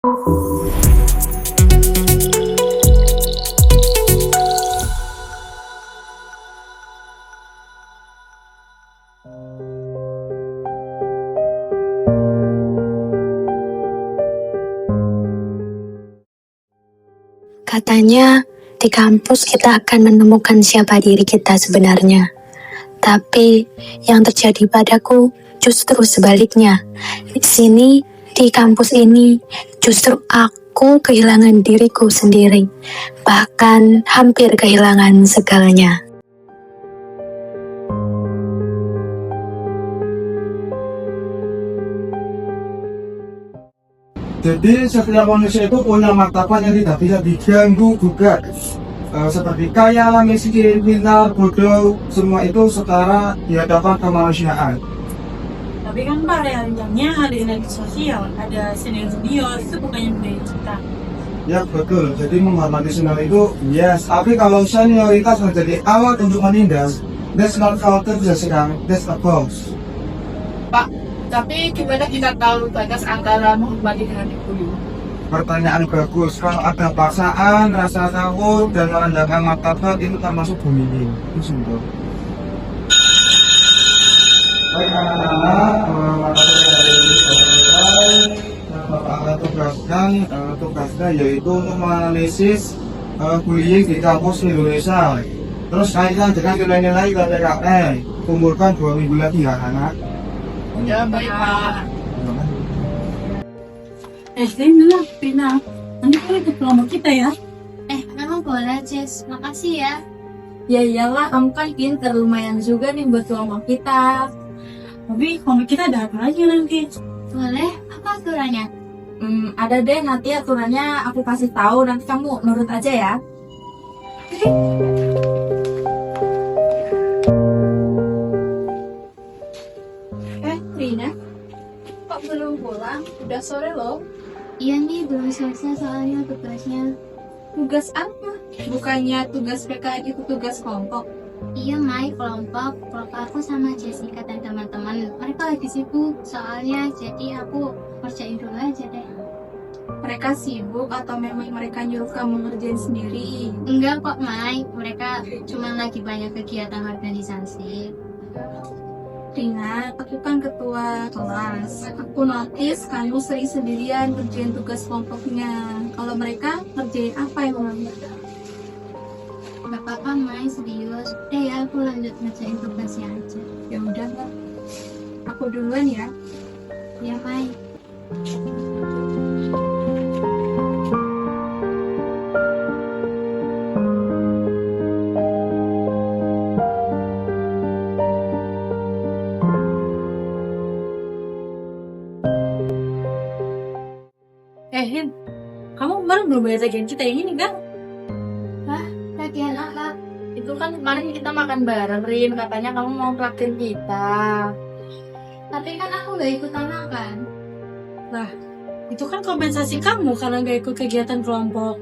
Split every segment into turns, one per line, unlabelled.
Katanya di kampus kita akan menemukan siapa diri kita sebenarnya. Tapi yang terjadi padaku justru sebaliknya. Di sini, di kampus ini, justru aku kehilangan diriku sendiri. Bahkan hampir kehilangan segalanya.
Jadi setiap manusia itu punya martabat yang tidak bisa diganggu gugat. Seperti kaya, miskin, pintar, bodoh, semua itu setara di hadapan kemanusiaan.
Tapi kan Pak, realitanya ada energi sosial, ada simbiosis, itu bukannya budaya kita.
Ya betul, jadi menghormati senior itu yes, tapi kalau senioritas menjadi alat untuk menindas, that's not culture sekarang, that's a boss.
Pak, tapi gimana kita tahu batas antara menghormati dengan dibully?
Pertanyaan bagus, kalau ada paksaan, rasa takut, dan merendahkan martabat itu termasuk bullying. Itu simpel. Baik anak-anak, materi hari ini sudah selesai. Bapak akan tugasnya yaitu untuk menganalisis bullying di kampus Indonesia. Terus kaitkan dengan nilai-nilai KPKN. Kumpulkan 2 minggu lagi ya anak.
Ya, baik Pak.
Rina, nanti kamu ikut kelompok kita ya?
Memang boleh, Jess. Makasih ya.
Ya iyalah, kamu kan pinter, lumayan juga nih buat kelompok kita. Tapi kelompok kita ada apa lagi nanti?
Boleh? Apa aturannya?
Ada deh, nanti aturannya aku kasih tahu, nanti kamu nurut aja ya.
Rina, kok belum pulang? Udah sore loh.
Iya nih, belum selesai soalnya tugasnya.
Tugas apa? Bukannya tugas PKN itu tugas kelompok?
Iya, Mai, kelompok aku sama Jessica dan teman-teman. Mereka lagi sibuk soalnya, jadi aku kerjain dulu aja deh.
Mereka sibuk atau memang mereka nyuruh kamu ngerjain sendiri?
Enggak kok, Mai. Mereka cuma lagi banyak kegiatan organisasi.
Rina, aku kan ketua kelas. Aku notice kamu sering sendirian kerjain tugas kelompoknya. Kalau mereka ngerjain apa yang mereka?
Gak apa-apa, Mai, serius. Ya, aku lanjut ngerjain tugasnya aja.
Ya udah, Mbak. Aku duluan ya.
Ya, Mai.
Hin, kamu kemarin belum bayar tagihan kita yang ini kan?
Tagihan apa?
Itu kan kemarin kita makan bareng, Rin. Katanya kamu mau traktir kita.
Tapi kan aku gak ikutan makan.
Itu kan kompensasi kamu karena gak ikut kegiatan kelompok.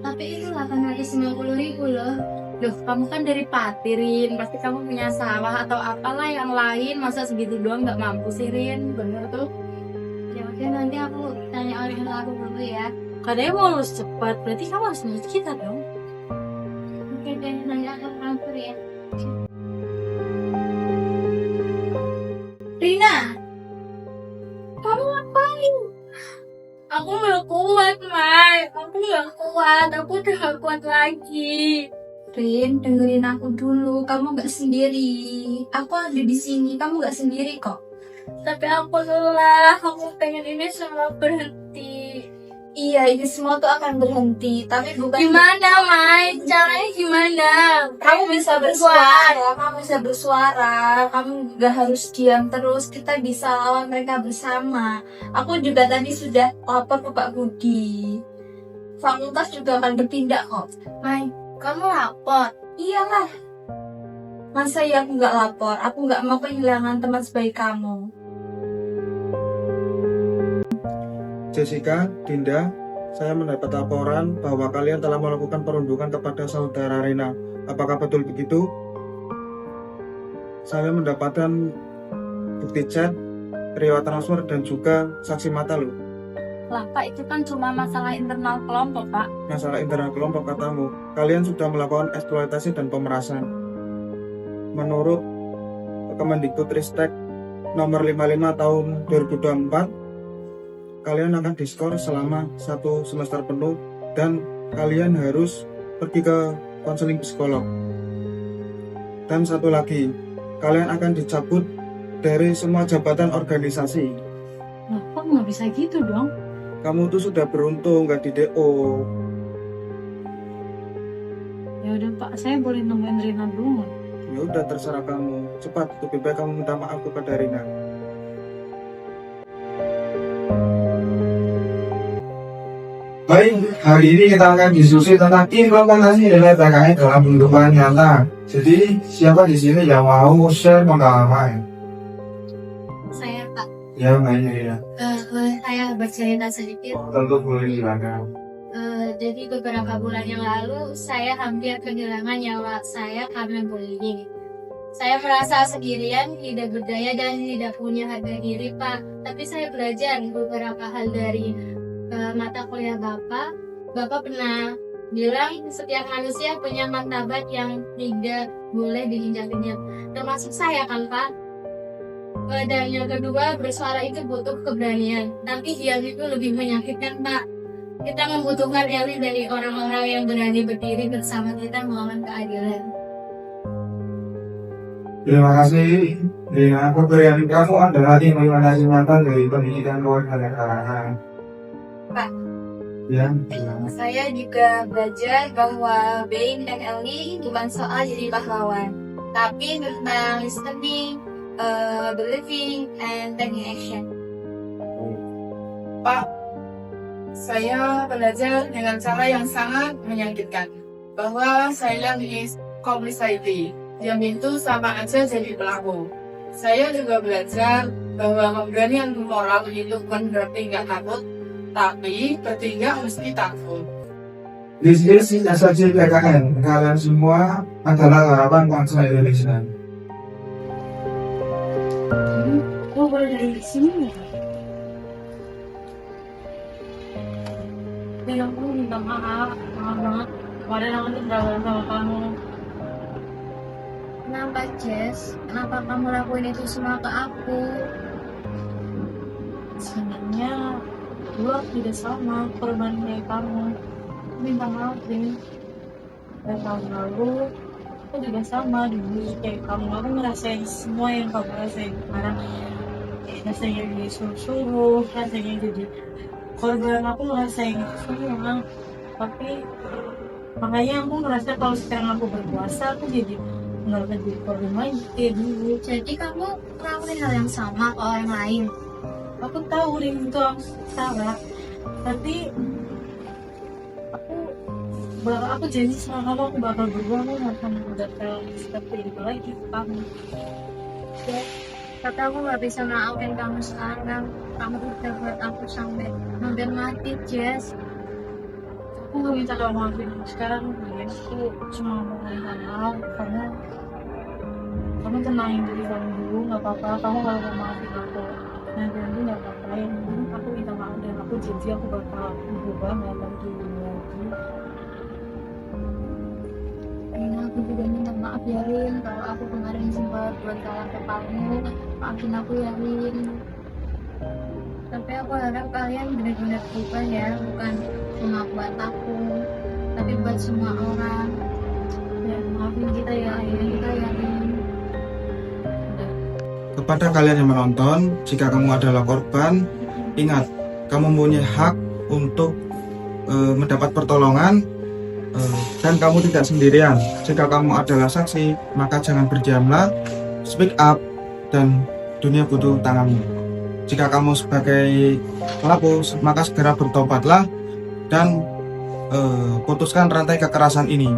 Tapi itu 850.000 loh.
Loh, kamu kan dari Pati, Rin. Pasti kamu punya sawah atau apalah yang lain. Masa segitu doang gak mampu sih, Rin? Bener tuh.
Ya oke, nanti aku tanya orang tua aku dulu ya.
Katanya mau lulus cepat, berarti kamu harus nurut kita dong.
Oke deh, nanti aku transfer ya.
Rina! Kamu ngapain? Aku gak kuat, Mai. Aku gak kuat. Aku udah gak kuat lagi.
Rin, dengerin aku dulu. Kamu gak sendiri. Aku ada di sini. Kamu gak sendiri kok.
Tapi aku lelah. Aku pengen ini semua berhenti.
Iya, ini semua tuh akan berhenti. Tapi bukan.
Gimana, Mai? Caranya gimana?
Kamu bisa bersuara. Kamu gak harus diam terus. Kita bisa lawan mereka bersama. Aku juga tadi sudah lapor ke Pak Budi. Fakultas juga akan bertindak kok.
Mai, kamu lapor?
Iyalah. Masa ya aku gak lapor? Aku gak mau kehilangan teman sebaik kamu.
Jessica, Dinda, saya mendapat laporan bahwa kalian telah melakukan perundungan kepada saudara Rina. Apakah betul begitu? Saya mendapatkan bukti chat, riwayat transfer, dan juga saksi mata loh.
Lah Pak, itu kan cuma masalah internal kelompok Pak.
Masalah internal kelompok katamu, kalian sudah melakukan eksploitasi dan pemerasan. Menurut Kemendikbudristek nomor 55 tahun 2024, kalian akan diskor selama 1 semester penuh dan kalian harus pergi ke konseling psikolog. Dan satu lagi, kalian akan dicabut dari semua jabatan organisasi.
Lah kok nggak bisa gitu dong?
Kamu tuh sudah beruntung gak di DO.
Ya udah Pak, saya boleh nemuin Rina dulu nggak?
Ya udah terserah kamu. Cepat, lebih baik kamu minta maaf kepada Rina. Baik, hari ini kita akan diskusi tentang implementasi nilai PKN dalam kehidupan nyata. Jadi, siapa di sini yang mau share pengalaman?
Saya Pak,
Ya, nanya Rina.
boleh saya bercerita sedikit.
Tentu boleh silakan.
Jadi beberapa bulan yang lalu saya hampir kehilangan nyawa saya karena bullying. Saya merasa sendirian, tidak berdaya dan tidak punya harga diri Pak. Tapi saya belajar beberapa hal dari mata kuliah Bapak. Bapak pernah bilang setiap manusia punya martabat yang tidak boleh diinjak-injak. Termasuk saya kan Pak. Dan yang kedua, bersuara itu butuh keberanian. Tapi diam itu lebih menyakitkan Pak. Kita membutuhkan elit dari orang-orang yang berani berdiri bersama kita melawan keadilan.
Terima kasih, Rina. Pemberian kamu adalah implementasi nyata dari pendidikan kewarganegaraan.
Pak.
Ya,
Saya juga belajar bahwa being and earning bukan soal jadi pahlawan, tapi tentang listening, believing, and taking action.
Pak, saya belajar dengan cara yang sangat menyakitkan bahwa silence is complicity. Diam itu sama aja jadi pelaku. Saya juga belajar bahwa keberanian moral itu bukan berarti nggak takut, tapi bertindak mesti takut.
This is SLC PKN. Kalian semua adalah harapan bangsa Indonesia.
Oh boleh dari sini ya? Ya aku minta maaf banget. Kemarin aku tuh berangkat sama kamu.
Kenapa Jess? Kenapa kamu lakuin itu semua ke aku?
Sebenarnya dulu aku tidak sama korban kayak kamu. Minta maaf deh. Dan tahun lalu aku juga sama dulu kayak kamu. Aku ngerasain semua yang kamu rasain sekarang. Rasanya disuruh-suruh, rasanya jadi korban. Aku ngerasain itu semua. Tapi makanya aku ngerasa kalau sekarang aku berpuasa aku jadi nggak akan jadi korban lagi kayak dulu.
Jadi kamu ngelakuin hal yang sama ke orang lain.
Aku tahu Rin itu aku salah, tapi aku janji sama kamu aku bakal berubah. Aku nggak akan datang seperti itu lagi ke kamu.
Ya, tapi aku nggak bisa maafin kamu sekarang. Kamu udah buat aku sampai hampir mati, Jess.
Aku nggak minta kamu maafin aku sekarang, ya. Aku cuma mau minta maaf karena kamu tenangin diri kamu dulu, nggak apa-apa. Kamu kalau mau maafin aku nanti nggak apa-apa. Yang penting aku minta maaf dan aku janji aku bakal berubah, nggak akan kayak gini lagi.
Aku juga minta maaf ya Rin, kalau aku kemarin sempat buat kalah ke kamu. Maafin aku ya Rin. Tapi aku harap kalian benar-benar berubah ya, bukan cuma buat aku, tapi buat semua orang.
Ya, maafin kita ya,
Kita ya Rin.
Kepada kalian yang menonton, jika kamu adalah korban, ingat, kamu mempunyai hak untuk mendapat pertolongan dan kamu tidak sendirian. Jika kamu adalah saksi, maka jangan berdiamlah, speak up, dan dunia butuh tanganmu. Jika kamu sebagai pelaku, maka segera bertobatlah dan putuskan rantai kekerasan ini.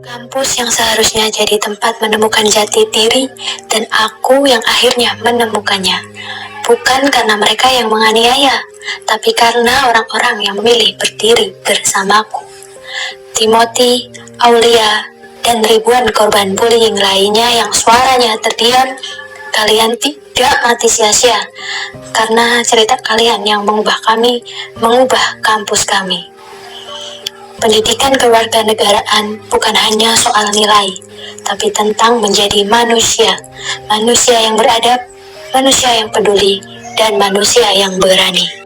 Kampus yang seharusnya jadi tempat menemukan jati diri, dan aku yang akhirnya menemukannya. Bukan karena mereka yang menganiaya, tapi karena orang-orang yang memilih berdiri bersamaku. Timothy Aulia, dan ribuan korban bullying lainnya yang suaranya terdiam, kalian tidak mati sia-sia, karena cerita kalian yang mengubah kami, mengubah kampus kami. Pendidikan kewarganegaraan bukan hanya soal nilai, tapi tentang menjadi manusia, manusia yang beradab, manusia yang peduli, dan manusia yang berani.